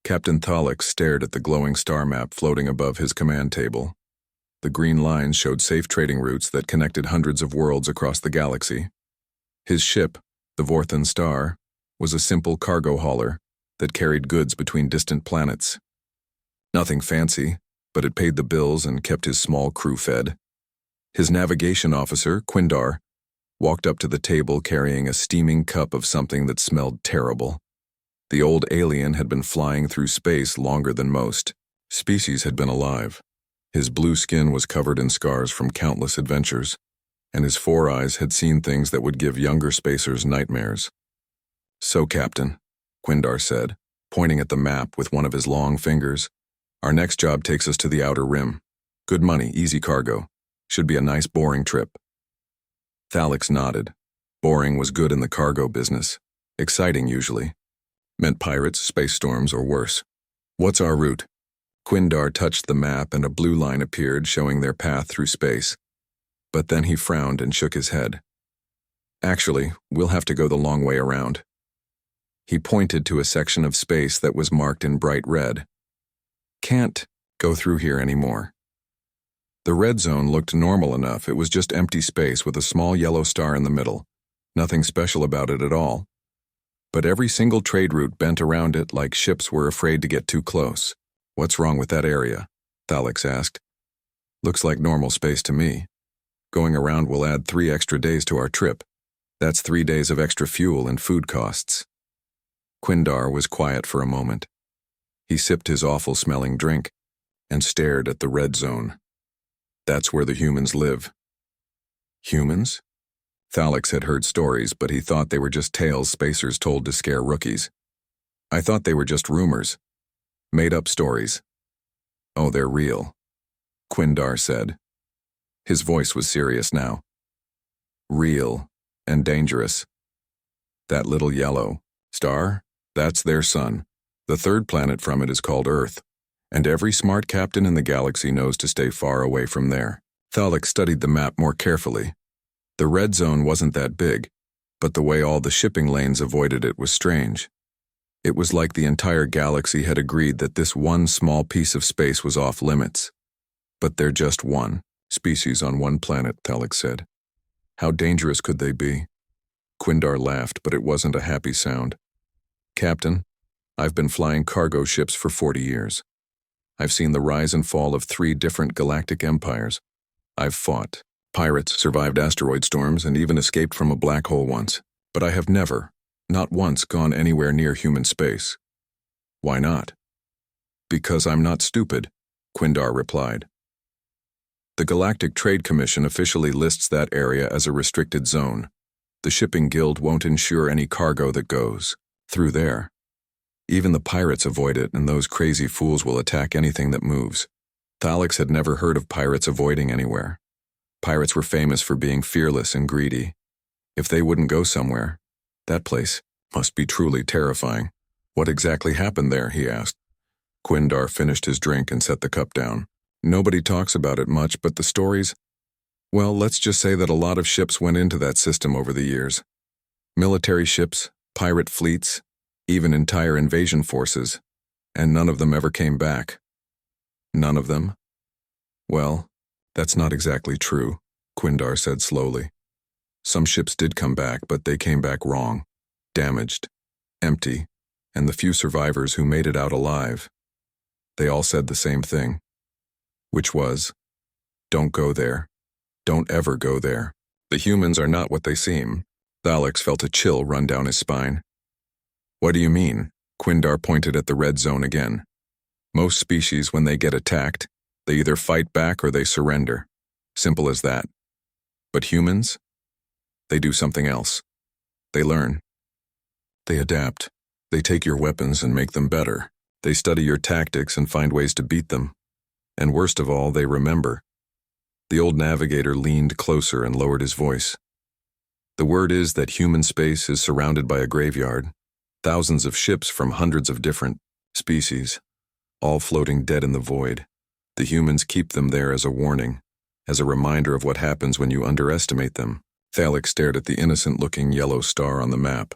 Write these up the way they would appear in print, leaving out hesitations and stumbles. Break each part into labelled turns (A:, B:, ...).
A: Captain Thalix stared at the glowing star map floating above his command table. The green lines showed safe trading routes that connected hundreds of worlds across the galaxy. His ship, the Vorthan Star, was a simple cargo hauler that carried goods between distant planets. Nothing fancy, but it paid the bills and kept his small crew fed. His navigation officer, Quindar, walked up to the table carrying a steaming cup of something that smelled terrible. The old alien had been flying through space longer than most. Species had been alive. His blue skin was covered in scars from countless adventures, and his 4 eyes had seen things that would give younger spacers nightmares. "So, Captain," Quindar said, pointing at the map with one of his long fingers, "our next job takes us to the outer rim. Good money, easy cargo. Should be a nice boring trip." Thalix nodded. Boring was good in the cargo business. Exciting, usually. Meant pirates, space storms, or worse. "What's our route?" Quindar touched the map and a blue line appeared showing their path through space. But then he frowned and shook his head. "Actually, we'll have to go the long way around." He pointed to a section of space that was marked in bright red. "Can't go through here anymore." The red zone looked normal enough. It was just empty space with a small yellow star in the middle. Nothing special about it at all. But every single trade route bent around it like ships were afraid to get too close. "What's wrong with that area?" Thalix asked. "Looks like normal space to me. Going around will add 3 extra days to our trip. That's 3 days of extra fuel and food costs." Quindar was quiet for a moment. He sipped his awful-smelling drink and stared at the red zone. "That's where the humans live." Humans? Thalix had heard stories, but he thought they were just tales spacers told to scare rookies. "I thought they were just rumors. Made-up stories." "Oh, they're real," Quindar said. His voice was serious now. "Real and dangerous. That little yellow star, that's their sun. The third planet from it is called Earth, and every smart captain in the galaxy knows to stay far away from there." Thalix studied the map more carefully. The red zone wasn't that big, but the way all the shipping lanes avoided it was strange. It was like the entire galaxy had agreed that this one small piece of space was off limits. "But they're just one species on one planet," Thalix said. "How dangerous could they be?" Quindar laughed, but it wasn't a happy sound. "Captain, I've been flying cargo ships for 40 years. I've seen the rise and fall of 3 different galactic empires. I've fought pirates, survived asteroid storms, and even escaped from a black hole once. But I have never, not once, gone anywhere near human space." "Why not?" "Because I'm not stupid," Quindar replied. "The Galactic Trade Commission officially lists that area as a restricted zone. The shipping guild won't insure any cargo that goes through there. Even the pirates avoid it, and those crazy fools will attack anything that moves." Thalix had never heard of pirates avoiding anywhere. Pirates were famous for being fearless and greedy. If they wouldn't go somewhere, that place must be truly terrifying. "What exactly happened there?" he asked. Quindar finished his drink and set the cup down. "Nobody talks about it much, but the stories, well, let's just say that a lot of ships went into that system over the years. Military ships, pirate fleets, even entire invasion forces, and none of them ever came back." "None of them?" "Well, that's not exactly true," Quindar said slowly. "Some ships did come back, but they came back wrong, damaged, empty, and the few survivors who made it out alive, they all said the same thing. Which was, don't go there. Don't ever go there. The humans are not what they seem." Thalix felt a chill run down his spine. "What do you mean?" Quindar pointed at the red zone again. "Most species, when they get attacked, they either fight back or they surrender. Simple as that. But humans? They do something else. They learn. They adapt. They take your weapons and make them better. They study your tactics and find ways to beat them. And worst of all, they remember." The old navigator leaned closer and lowered his voice. "The word is that human space is surrounded by a graveyard. Thousands of ships from hundreds of different species, all floating dead in the void. The humans keep them there as a warning, as a reminder of what happens when you underestimate them." Thalix stared at the innocent-looking yellow star on the map.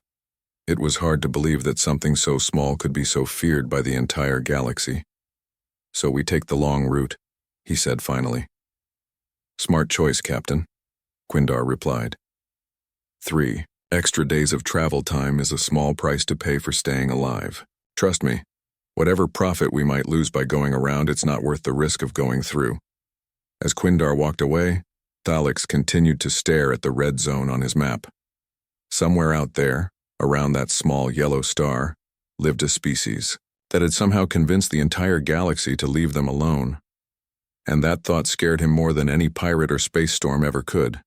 A: It was hard to believe that something so small could be so feared by the entire galaxy. "So we take the long route," he said finally. "Smart choice, Captain," Quindar replied. 3 extra days of travel time is a small price to pay for staying alive. Trust me, whatever profit we might lose by going around, it's not worth the risk of going through. As Quindar walked away, Thalix continued to stare at the red zone on his map. Somewhere out there, around that small yellow star, lived a species that had somehow convinced the entire galaxy to leave them alone. And that thought scared him more than any pirate or space storm ever could.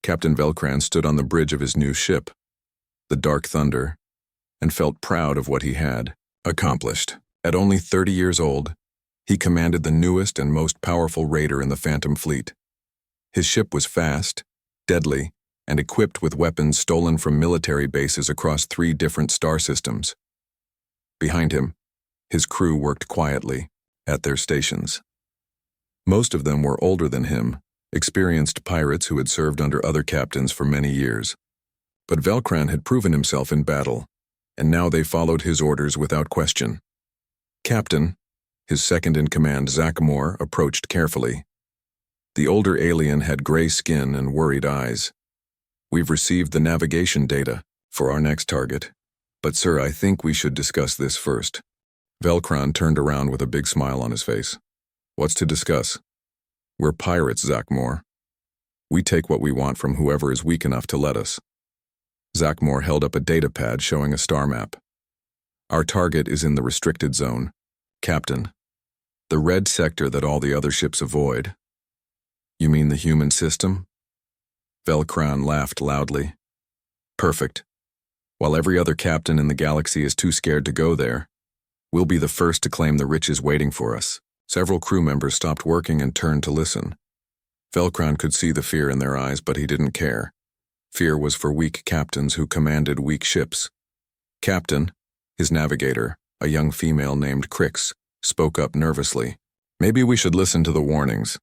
A: Captain Velcran stood on the bridge of his new ship, the Dark Thunder, and felt proud of what he had accomplished. At only 30 years old, he commanded the newest and most powerful raider in the Phantom Fleet. His ship was fast, deadly, and equipped with weapons stolen from military bases across 3 different star systems. Behind him, his crew worked quietly at their stations. Most of them were older than him, experienced pirates who had served under other captains for many years. But Velcran had proven himself in battle, and now they followed his orders without question. Captain, his second-in-command Zach Moore, approached carefully. The older alien had gray skin and worried eyes. "We've received the navigation data for our next target, but sir, I think we should discuss this first." Velcran turned around with a big smile on his face. "What's to discuss? We're pirates, Zach Moore. We take what we want from whoever is weak enough to let us." Zach Moore held up a data pad showing a star map. "Our target is in the restricted zone, Captain. The red sector that all the other ships avoid." "You mean the human system?" Velcran laughed loudly. "Perfect. While every other captain in the galaxy is too scared to go there, we'll be the first to claim the riches waiting for us." Several crew members stopped working and turned to listen. Velcran could see the fear in their eyes, but he didn't care. Fear was for weak captains who commanded weak ships. Captain, his navigator, a young female named Crix, spoke up nervously. "Maybe we should listen to the warnings.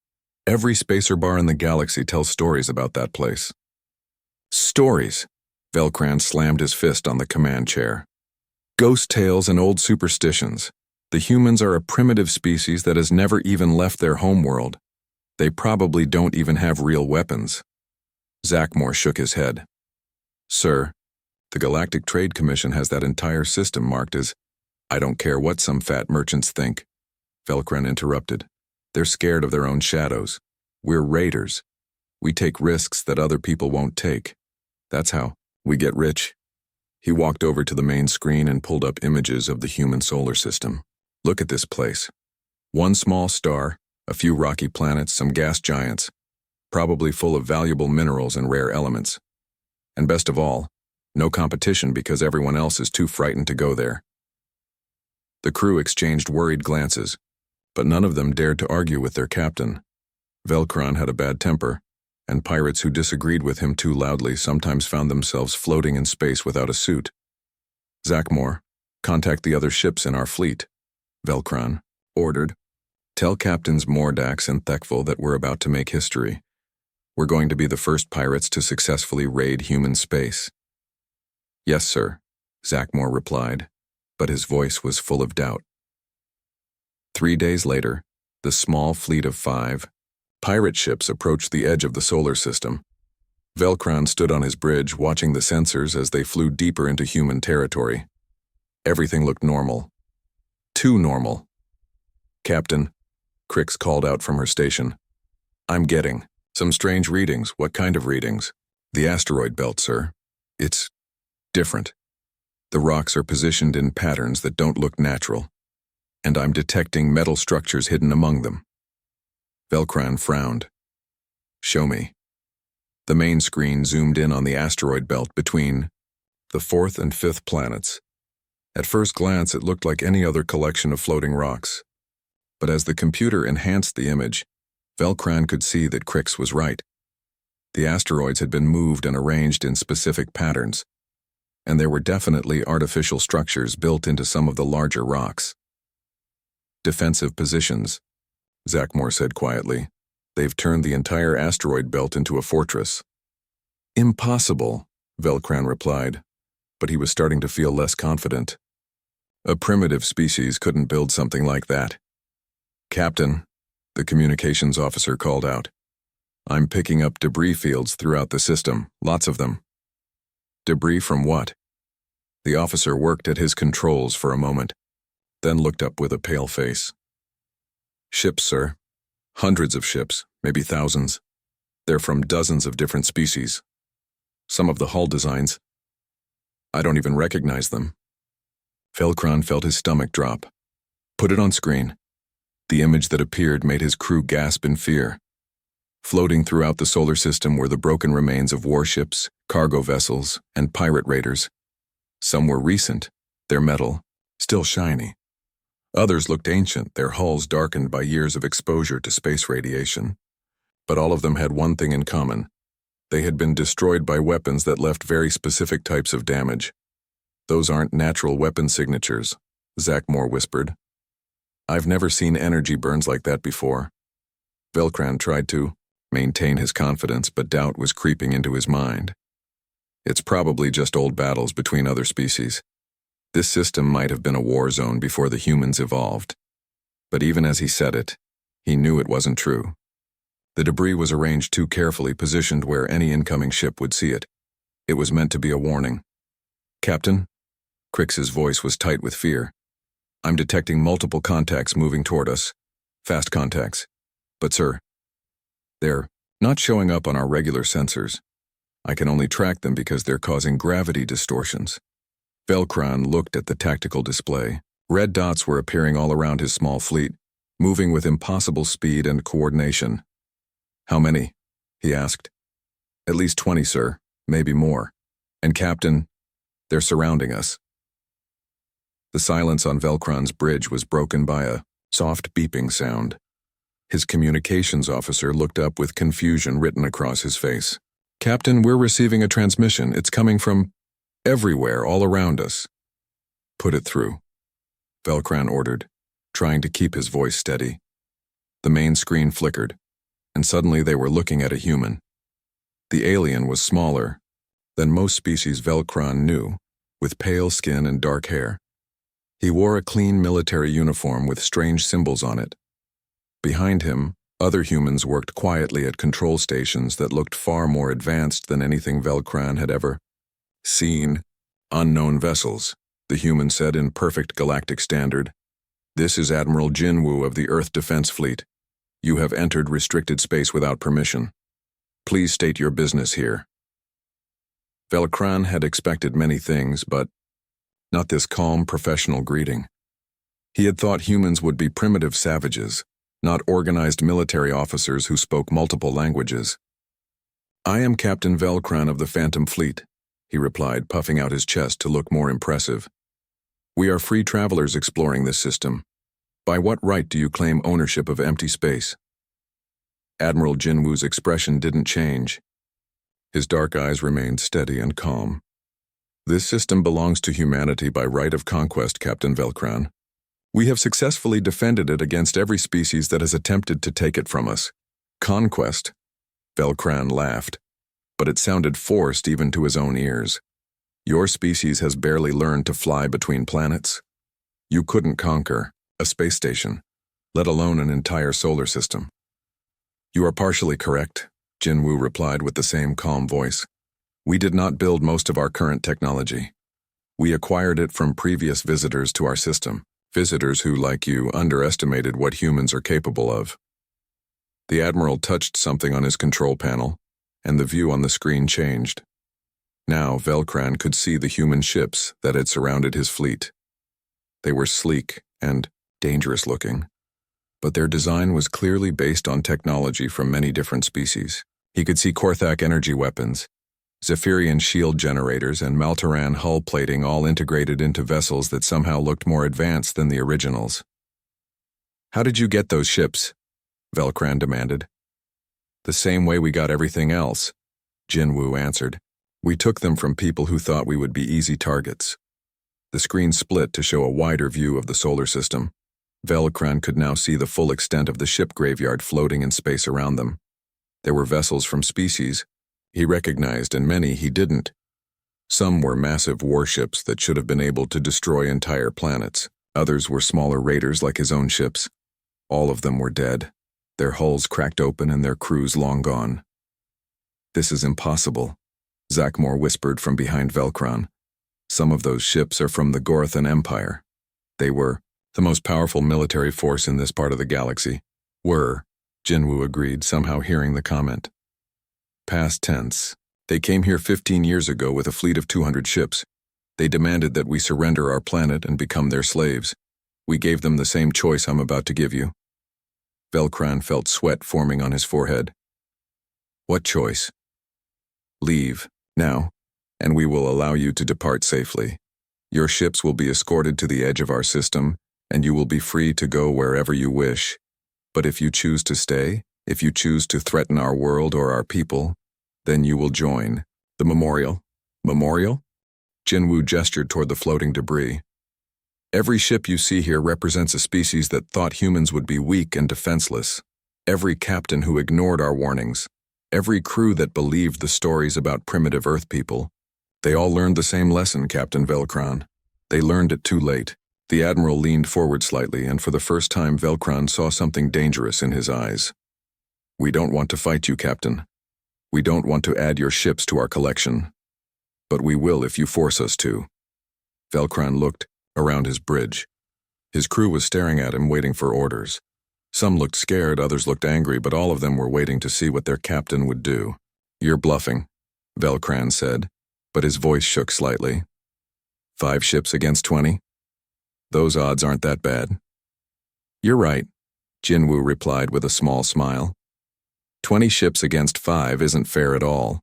A: Every spacer bar in the galaxy tells stories about that place." "Stories?" Velcran slammed his fist on the command chair. "Ghost tales and old superstitions. The humans are a primitive species that has never even left their homeworld. They probably don't even have real weapons." Zach Moore shook his head. "Sir, the Galactic Trade Commission has that entire system marked as, I don't care what some fat merchants think." Velcran interrupted. "They're scared of their own shadows. We're raiders. We take risks that other people won't take. That's how we get rich." He walked over to the main screen and pulled up images of the human solar system. "Look at this place. One small star, a few rocky planets, some gas giants, probably full of valuable minerals and rare elements. And best of all, no competition because everyone else is too frightened to go there." The crew exchanged worried glances, but none of them dared to argue with their captain. Velcran had a bad temper, and pirates who disagreed with him too loudly sometimes found themselves floating in space without a suit. "Zach Moore, contact the other ships in our fleet," Velcran ordered. "Tell Captains Mordax and Thekful that we're about to make history. We're going to be the first pirates to successfully raid human space." "Yes, sir," Zach Moore replied, but his voice was full of doubt. 3 days later, the small fleet of 5 pirate ships approached the edge of the solar system. Velcran stood on his bridge watching the sensors as they flew deeper into human territory. Everything looked normal. Too normal. "Captain," Crix called out from her station. "I'm getting some strange readings." "What kind of readings?" "The asteroid belt, sir. It's different. The rocks are positioned in patterns that don't look natural, and I'm detecting metal structures hidden among them." Velcran frowned. "Show me." The main screen zoomed in on the asteroid belt between the 4th and 5th planets. At first glance, it looked like any other collection of floating rocks. But as the computer enhanced the image, Velcran could see that Crix was right. The asteroids had been moved and arranged in specific patterns, and there were definitely artificial structures built into some of the larger rocks. "Defensive positions," Zach Moore said quietly. "They've turned the entire asteroid belt into a fortress." "Impossible," Velcran replied. but he was starting to feel less confident. A primitive species couldn't build something like that. "Captain," the communications officer called out. "I'm picking up debris fields throughout the system, lots of them." "Debris from what?" The officer worked at his controls for a moment, then looked up with a pale face. "Ships, sir. Hundreds of ships, maybe thousands. They're from dozens of different species. Some of the hull designs, I don't even recognize them." Velcron felt his stomach drop. "Put it on screen." The image that appeared made his crew gasp in fear. Floating throughout the solar system were the broken remains of warships, cargo vessels, and pirate raiders. Some were recent, their metal still shiny. Others looked ancient, their hulls darkened by years of exposure to space radiation. But all of them had one thing in common. They had been destroyed by weapons that left very specific types of damage. "Those aren't natural weapon signatures," Zachmore whispered. "I've never seen energy burns like that before." Velcron tried to maintain his confidence, but doubt was creeping into his mind. "It's probably just old battles between other species. This system might have been a war zone before the humans evolved." But even as he said it, he knew it wasn't true. The debris was arranged too carefully, positioned where any incoming ship would see it. It was meant to be a warning. "Captain?" Crix's voice was tight with fear. "I'm detecting multiple contacts moving toward us. Fast contacts. But sir, they're not showing up on our regular sensors. I can only track them because they're causing gravity distortions." Velcron looked at the tactical display. Red dots were appearing all around his small fleet, moving with impossible speed and coordination. "How many?" he asked. "At least 20, sir. Maybe more. And Captain, they're surrounding us." The silence on Velcron's bridge was broken by a soft beeping sound. His communications officer looked up with confusion written across his face. "Captain, we're receiving a transmission. It's coming from everywhere, all around us." "Put it through," Velcron ordered, trying to keep his voice steady. The main screen flickered, and suddenly they were looking at a human. The alien was smaller than most species Velcron knew, with pale skin and dark hair. He wore a clean military uniform with strange symbols on it. Behind him, other humans worked quietly at control stations that looked far more advanced than anything Velcron had ever seen. "Unknown vessels," the human said in perfect galactic standard. "This is Admiral Jinwoo of the Earth Defense Fleet. You have entered restricted space without permission. Please state your business here." Velcron had expected many things, but not this calm professional greeting. He had thought humans would be primitive savages, not organized military officers who spoke multiple languages. "I am Captain Velcron of the Phantom Fleet," he replied, puffing out his chest to look more impressive. "We are free travelers exploring this system. By what right do you claim ownership of empty space?" Admiral Jinwoo's expression didn't change. His dark eyes remained steady and calm. "This system belongs to humanity by right of conquest, Captain Velcron. We have successfully defended it against every species that has attempted to take it from us." "Conquest?" Velcron laughed, but it sounded forced even to his own ears. "Your species has barely learned to fly between planets. You couldn't conquer a space station, let alone an entire solar system." "You are partially correct," Jinwoo replied with the same calm voice. "We did not build most of our current technology. We acquired it from previous visitors to our system, visitors who, like you, underestimated what humans are capable of." The Admiral touched something on his control panel, and the view on the screen changed. Now Velcron could see the human ships that had surrounded his fleet. They were sleek and dangerous looking, but their design was clearly based on technology from many different species. He could see Korthak energy weapons, Zephyrian shield generators, and Maltaran hull plating all integrated into vessels that somehow looked more advanced than the originals. "How did you get those ships?" Velcron demanded. "The same way we got everything else," Jinwoo answered. "We took them from people who thought we would be easy targets." The screen split to show a wider view of the solar system. Velcron could now see the full extent of the ship graveyard floating in space around them. There were vessels from species he recognized and many he didn't. Some were massive warships that should have been able to destroy entire planets. Others were smaller raiders like his own ships. All of them were dead, their hulls cracked open and their crews long gone. "This is impossible," Zachmore whispered from behind Velkron. "Some of those ships are from the Gorthan Empire. They were the most powerful military force in this part of the galaxy." "Were," Jinwoo agreed, somehow hearing the comment. "Past tense. They came here 15 years ago with a fleet of 200 ships. They demanded that we surrender our planet and become their slaves. We gave them the same choice I'm about to give you." Velkron felt sweat forming on his forehead. "What choice?" "Leave, now, and we will allow you to depart safely. Your ships will be escorted to the edge of our system, and you will be free to go wherever you wish. But if you choose to stay, if you choose to threaten our world or our people, then you will join the memorial." "Memorial?" Jinwoo gestured toward the floating debris. "Every ship you see here represents a species that thought humans would be weak and defenseless. Every captain who ignored our warnings. Every crew that believed the stories about primitive Earth people. They all learned the same lesson, Captain Velkron. They learned it too late." The Admiral leaned forward slightly, and for the first time Velkron saw something dangerous in his eyes. "We don't want to fight you, Captain. We don't want to add your ships to our collection. But we will if you force us to." Velkron looked around his bridge. His crew was staring at him, waiting for orders. Some looked scared, others looked angry, but all of them were waiting to see what their captain would do. "You're bluffing," Velkron said, but his voice shook slightly. 5 ships against 20? Those odds aren't that bad." "You're right," Jinwoo replied with a small smile. 20 ships against 5 isn't fair at all.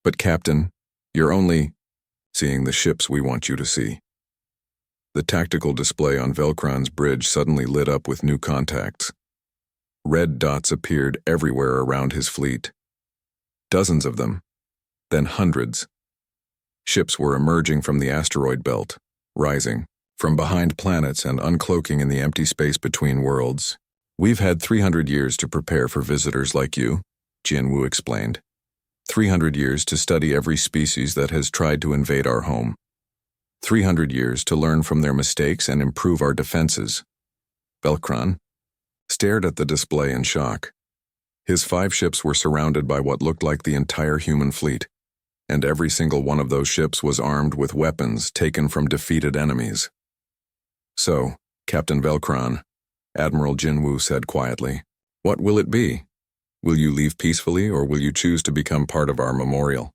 A: But Captain, you're only seeing the ships we want you to see." The tactical display on Velkron's bridge suddenly lit up with new contacts. Red dots appeared everywhere around his fleet. Dozens of them, then hundreds. Ships were emerging from the asteroid belt, rising from behind planets and uncloaking in the empty space between worlds. "We've had 300 years to prepare for visitors like you," Jinwoo explained. 300 years to study every species that has tried to invade our home. 300 years to learn from their mistakes and improve our defenses." Velkron stared at the display in shock. His 5 ships were surrounded by what looked like the entire human fleet, and every single one of those ships was armed with weapons taken from defeated enemies. "So, Captain Velkron," Admiral Jinwoo said quietly, "what will it be? Will you leave peacefully, or will you choose to become part of our memorial?"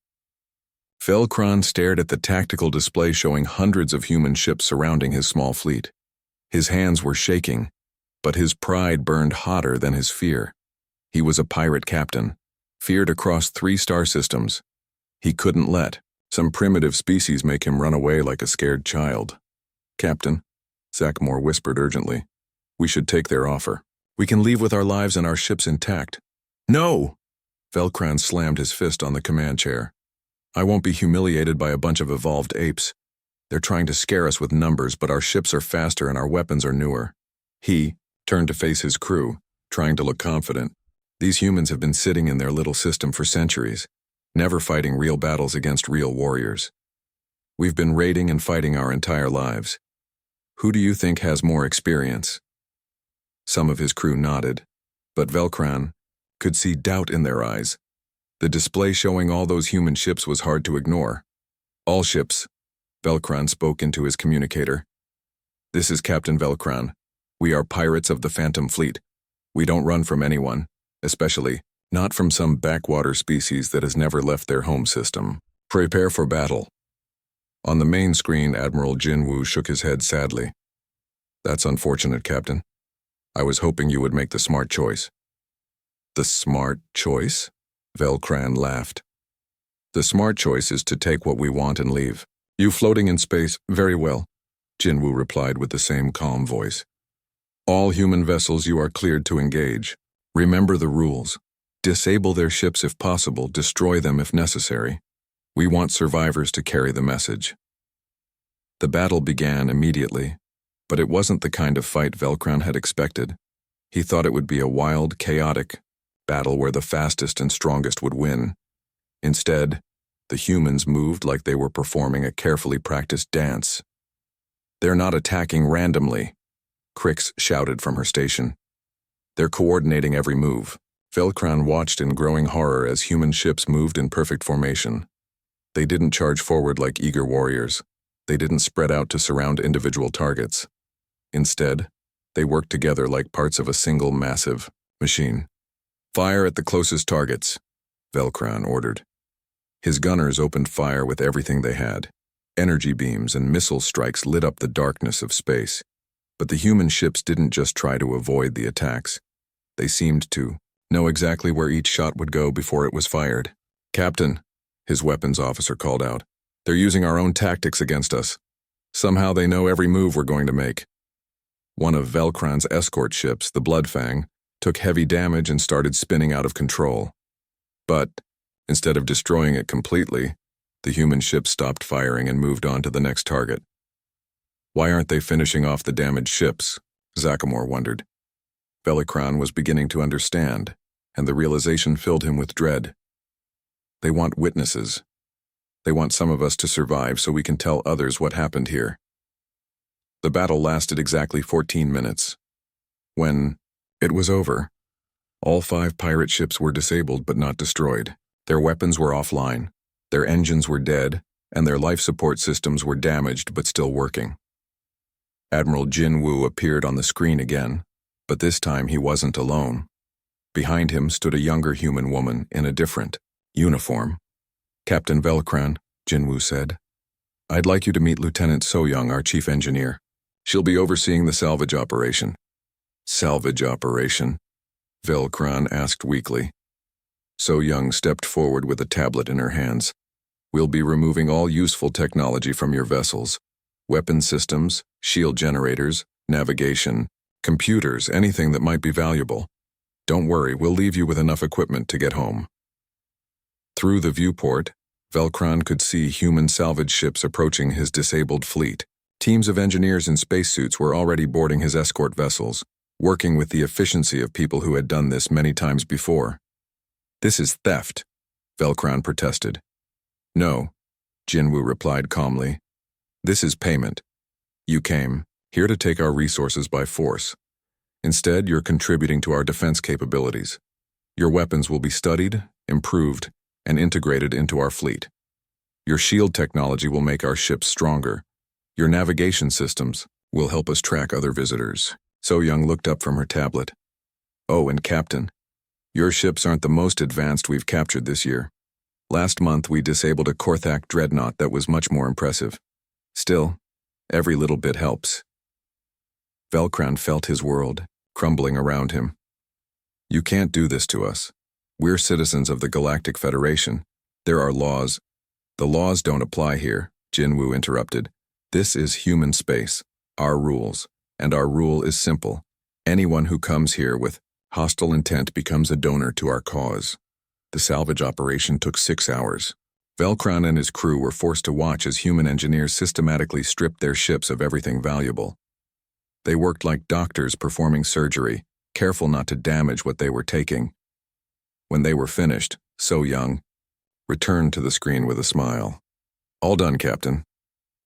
A: Velkron stared at the tactical display showing hundreds of human ships surrounding his small fleet. His hands were shaking, but his pride burned hotter than his fear. He was a pirate captain, feared across 3 star systems. He couldn't let some primitive species make him run away like a scared child. "Captain," Zachmore whispered urgently, "we should take their offer. We can leave with our lives and our ships intact." "No!" Velkron slammed his fist on the command chair. "I won't be humiliated by a bunch of evolved apes. They're trying to scare us with numbers, but our ships are faster and our weapons are newer." He turned to face his crew, trying to look confident. "These humans have been sitting in their little system for centuries, never fighting real battles against real warriors. We've been raiding and fighting our entire lives. Who do you think has more experience?" Some of his crew nodded, but Velkron could see doubt in their eyes. The display showing all those human ships was hard to ignore. "All ships," Velkron spoke into his communicator. "This is Captain Velkron. We are pirates of the Phantom Fleet. We don't run from anyone, especially not from some backwater species that has never left their home system. Prepare for battle." On the main screen, Admiral Jinwoo shook his head sadly. "That's unfortunate, Captain. I was hoping you would make the smart choice." "The smart choice?" Velkron laughed. "The smart choice is to take what we want and leave. You floating in space, very well," Jinwoo replied with the same calm voice. "All human vessels you are cleared to engage. Remember the rules. Disable their ships if possible, destroy them if necessary. We want survivors to carry the message." The battle began immediately, but it wasn't the kind of fight Velkron had expected. He thought it would be a wild, chaotic battle where the fastest and strongest would win. Instead, The humans moved like they were performing a carefully practiced dance. "They're not attacking randomly," Crix shouted from her station. "They're coordinating every move." Velcron watched in growing horror as human ships moved in perfect formation. They didn't charge forward like eager warriors. They didn't spread out to surround individual targets. Instead, they worked together like parts of a single massive machine. "Fire at the closest targets," Velcron ordered. His gunners opened fire with everything they had. Energy beams and missile strikes lit up the darkness of space. But the human ships didn't just try to avoid the attacks. They seemed to know exactly where each shot would go before it was fired. "Captain," his weapons officer called out, "they're using our own tactics against us. Somehow they know every move we're going to make." One of Velcron's escort ships, the Bloodfang, took heavy damage and started spinning out of control. But instead of destroying it completely, the human ship stopped firing and moved on to the next target. "Why aren't they finishing off the damaged ships?" Zachamore wondered. Velcron was beginning to understand, and the realization filled him with dread. "They want witnesses. They want some of us to survive so we can tell others what happened here." The battle lasted exactly 14 minutes. When it was over, all 5 pirate ships were disabled but not destroyed. Their weapons were offline, their engines were dead, and their life support systems were damaged but still working. Admiral Jin Woo appeared on the screen again, but this time he wasn't alone. Behind him stood a younger human woman in a different uniform. "Captain Velcron," Jin Woo said, "I'd like you to meet Lieutenant So Young, our chief engineer. She'll be overseeing the salvage operation." "Salvage operation?" Velcron asked weakly. So Young stepped forward with a tablet in her hands. "We'll be removing all useful technology from your vessels. Weapon systems, shield generators, navigation, computers, anything that might be valuable. Don't worry, we'll leave you with enough equipment to get home." Through the viewport, Velcron could see human salvage ships approaching his disabled fleet. Teams of engineers in spacesuits were already boarding his escort vessels, working with the efficiency of people who had done this many times before. "This is theft," Velcron protested. "No," Jinwoo replied calmly. "This is payment. You came here to take our resources by force. Instead, you're contributing to our defense capabilities. Your weapons will be studied, improved, and integrated into our fleet. Your shield technology will make our ships stronger. Your navigation systems will help us track other visitors." So Young looked up from her tablet. "Oh, and Captain, your ships aren't the most advanced we've captured this year. Last month we disabled a Korthak dreadnought that was much more impressive. Still, every little bit helps." Velcron felt his world crumbling around him. "You can't do this to us. We're citizens of the Galactic Federation. There are laws." "The laws don't apply here," Jinwoo interrupted. "This is human space, our rules, and our rule is simple. Anyone who comes here with hostile intent becomes a donor to our cause." The salvage operation took 6 hours. Velcron and his crew were forced to watch as human engineers systematically stripped their ships of everything valuable. They worked like doctors performing surgery, careful not to damage what they were taking. When they were finished, So Young returned to the screen with a smile. "All done, Captain.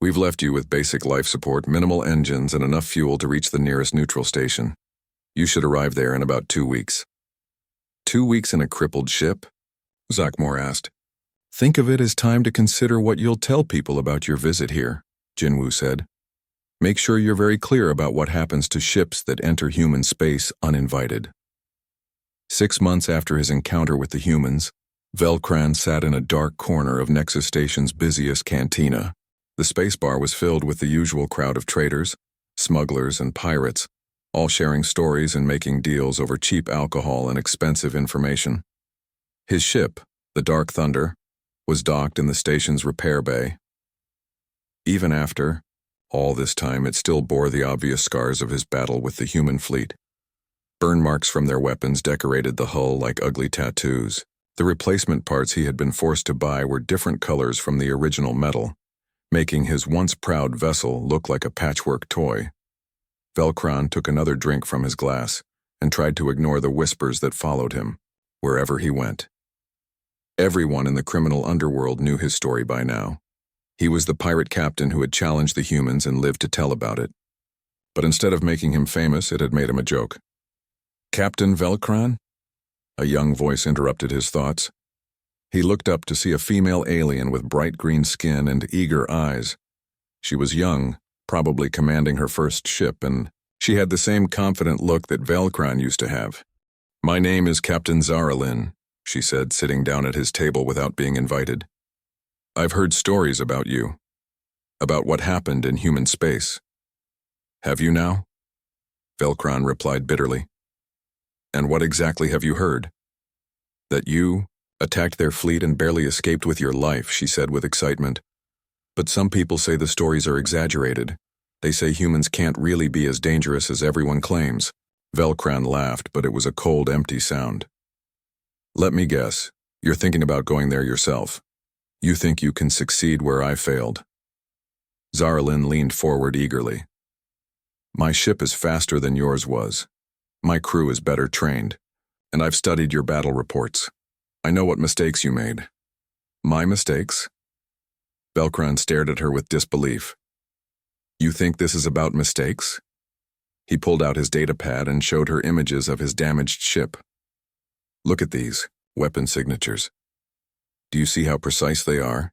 A: We've left you with basic life support, minimal engines, and enough fuel to reach the nearest neutral station. You should arrive there in about 2 weeks." 2 weeks in a crippled ship? Zachamore asked. "Think of it as time to consider what you'll tell people about your visit here," Jinwoo said. "Make sure you're very clear about what happens to ships that enter human space uninvited." 6 months after his encounter with the humans, Velcron sat in a dark corner of Nexus Station's busiest cantina. The space bar was filled with the usual crowd of traders, smugglers, and pirates, all sharing stories and making deals over cheap alcohol and expensive information. His ship, the Dark Thunder, was docked in the station's repair bay. Even after all this time, it still bore the obvious scars of his battle with the human fleet. Burn marks from their weapons decorated the hull like ugly tattoos. The replacement parts he had been forced to buy were different colors from the original metal, making his once proud vessel look like a patchwork toy. Velcron took another drink from his glass and tried to ignore the whispers that followed him wherever he went. Everyone in the criminal underworld knew his story by now. He was the pirate captain who had challenged the humans and lived to tell about it. But instead of making him famous, it had made him a joke. "Captain Velcron?" A young voice interrupted his thoughts. He looked up to see a female alien with bright green skin and eager eyes. She was young, probably commanding her first ship, and she had the same confident look that Velcron used to have. "My name is Captain Zaralin," she said, sitting down at his table without being invited. "I've heard stories about you, about what happened in human space." "Have you now?" Velcron replied bitterly. "And what exactly have you heard?" "That you attacked their fleet and barely escaped with your life," she said with excitement. "But some people say the stories are exaggerated. They say humans can't really be as dangerous as everyone claims." Velcron laughed, but it was a cold, empty sound. "Let me guess, you're thinking about going there yourself. You think you can succeed where I failed." Zaralin leaned forward eagerly. "My ship is faster than yours was. My crew is better trained, and I've studied your battle reports. I know what mistakes you made." "My mistakes?" Velcron stared at her with disbelief. "You think this is about mistakes?" He pulled out his datapad and showed her images of his damaged ship. "Look at these weapon signatures. Do you see how precise they are?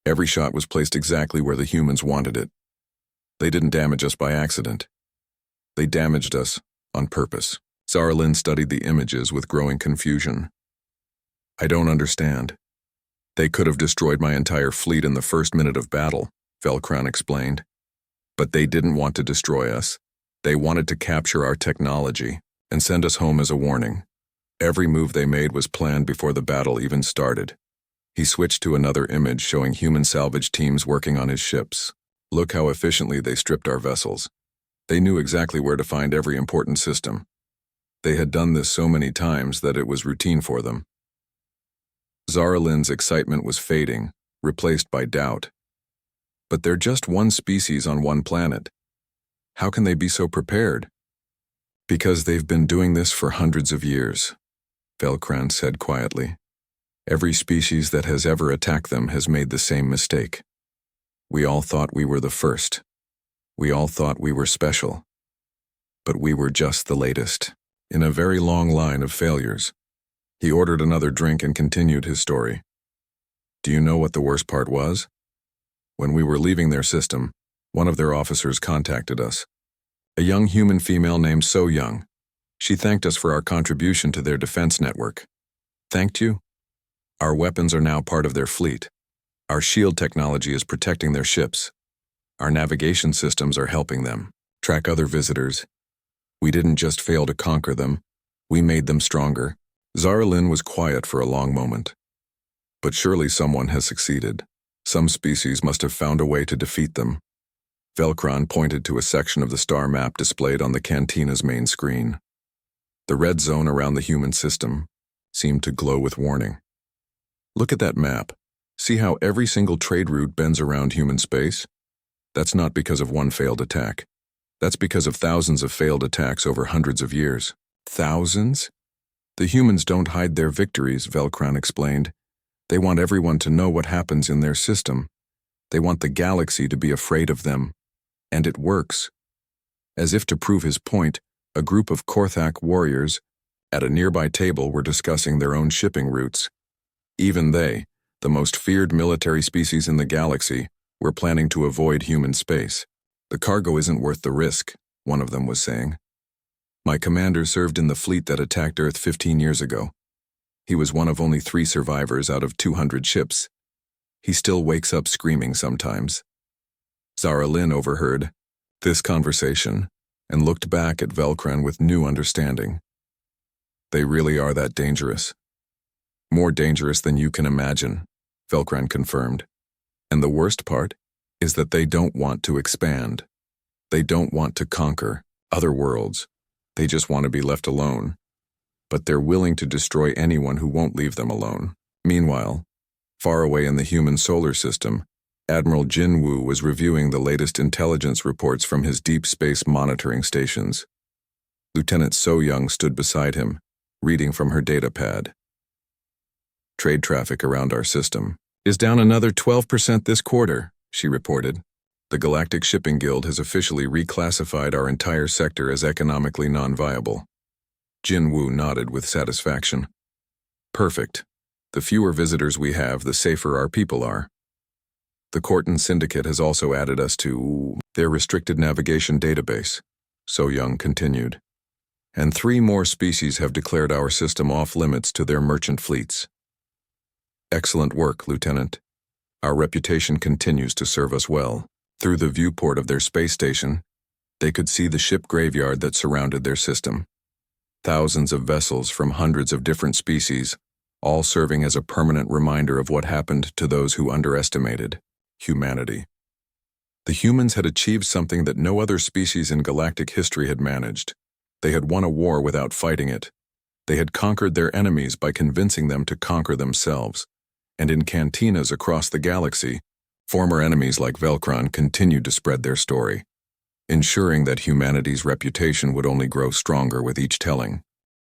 A: Every shot was placed exactly where the humans wanted it. They didn't damage us by accident. They damaged us on purpose." Zaralin studied the images with growing confusion. "I don't understand." "They could have destroyed my entire fleet in the first minute of battle," Velcron explained. "But they didn't want to destroy us. They wanted to capture our technology and send us home as a warning. Every move they made was planned before the battle even started." He switched to another image showing human salvage teams working on his ships. "Look how efficiently they stripped our vessels. They knew exactly where to find every important system. They had done this so many times that it was routine for them." Zaralin's excitement was fading, replaced by doubt. "But they're just one species on one planet. How can they be so prepared?" "Because they've been doing this for hundreds of years," Velcron said quietly. "Every species that has ever attacked them has made the same mistake. We all thought we were the first. We all thought we were special. But we were just the latest in a very long line of failures." He ordered another drink and continued his story. "Do you know what the worst part was? When we were leaving their system, one of their officers contacted us. A young human female named So Young. She thanked us for our contribution to their defense network." "Thanked you?" "Our weapons are now part of their fleet. Our shield technology is protecting their ships. Our navigation systems are helping them track other visitors. We didn't just fail to conquer them, we made them stronger." Zaralin was quiet for a long moment. "But surely someone has succeeded. Some species must have found a way to defeat them." Velcron pointed to a section of the star map displayed on the cantina's main screen. The red zone around the human system seemed to glow with warning. "Look at that map. See how every single trade route bends around human space? That's not because of one failed attack. That's because of thousands of failed attacks over hundreds of years." "Thousands?" "The humans don't hide their victories," Velcron explained. "They want everyone to know what happens in their system. They want the galaxy to be afraid of them. And it works." As if to prove his point, a group of Korthak warriors at a nearby table were discussing their own shipping routes. Even they, the most feared military species in the galaxy, were planning to avoid human space. "The cargo isn't worth the risk," one of them was saying. "My commander served in the fleet that attacked Earth 15 years ago. He was one of only 3 survivors out of 200 ships. He still wakes up screaming sometimes." Zaralin overheard this conversation and looked back at Velcron with new understanding. "They really are that dangerous." "More dangerous than you can imagine," Velcron confirmed. "And the worst part is that they don't want to expand. They don't want to conquer other worlds. They just want to be left alone. But they're willing to destroy anyone who won't leave them alone." Meanwhile, far away in the human solar system, Admiral Jin Woo was reviewing the latest intelligence reports from his deep space monitoring stations. Lieutenant So Young stood beside him, reading from her datapad. Trade traffic around our system is down another 12% this quarter, she reported. The Galactic Shipping Guild has officially reclassified our entire sector as economically non-viable. Jin Wu nodded with satisfaction. Perfect. The fewer visitors we have, the safer our people are. The Corton Syndicate has also added us to their restricted navigation database, So Young continued. And 3 more species have declared our system off-limits to their merchant fleets. Excellent work, Lieutenant. Our reputation continues to serve us well. Through the viewport of their space station, they could see the ship graveyard that surrounded their system. Thousands of vessels from hundreds of different species, all serving as a permanent reminder of what happened to those who underestimated humanity. The humans had achieved something that no other species in galactic history had managed. They had won a war without fighting it. They had conquered their enemies by convincing them to conquer themselves. And in cantinas across the galaxy, former enemies like Velcron continued to spread their story, ensuring that humanity's reputation would only grow stronger with each telling.